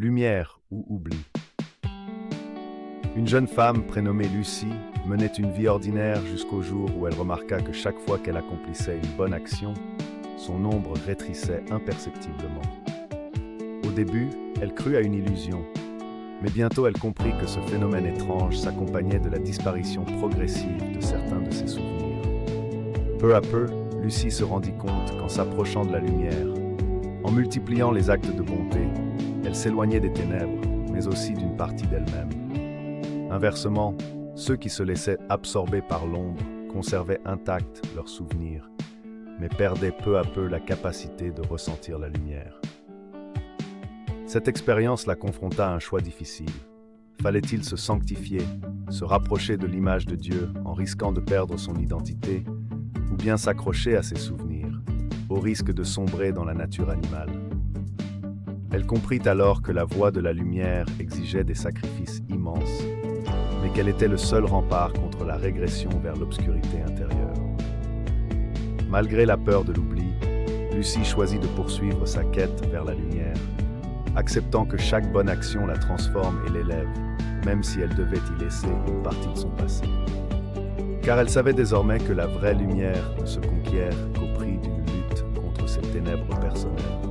Lumière ou oubli. Une jeune femme prénommée Lucie menait une vie ordinaire jusqu'au jour où elle remarqua que chaque fois qu'elle accomplissait une bonne action, son ombre rétrécissait imperceptiblement. Au début, elle crut à une illusion, mais bientôt elle comprit que ce phénomène étrange s'accompagnait de la disparition progressive de certains de ses souvenirs. Peu à peu, Lucie se rendit compte qu'en s'approchant de la lumière, en multipliant les actes de bonté, elle s'éloignait des ténèbres, mais aussi d'une partie d'elle-même. Inversement, ceux qui se laissaient absorber par l'ombre conservaient intacts leurs souvenirs, mais perdaient peu à peu la capacité de ressentir la lumière. Cette expérience la confronta à un choix difficile. Fallait-il se sanctifier, se rapprocher de l'image de Dieu en risquant de perdre son identité, ou bien s'accrocher à ses souvenirs, au risque de sombrer dans la nature animale? Elle comprit alors que la voie de la lumière exigeait des sacrifices immenses, mais qu'elle était le seul rempart contre la régression vers l'obscurité intérieure. Malgré la peur de l'oubli, Lucie choisit de poursuivre sa quête vers la lumière, acceptant que chaque bonne action la transforme et l'élève, même si elle devait y laisser une partie de son passé. Car elle savait désormais que la vraie lumière ne se conquiert qu'au prix d'une lutte contre ses ténèbres personnelles.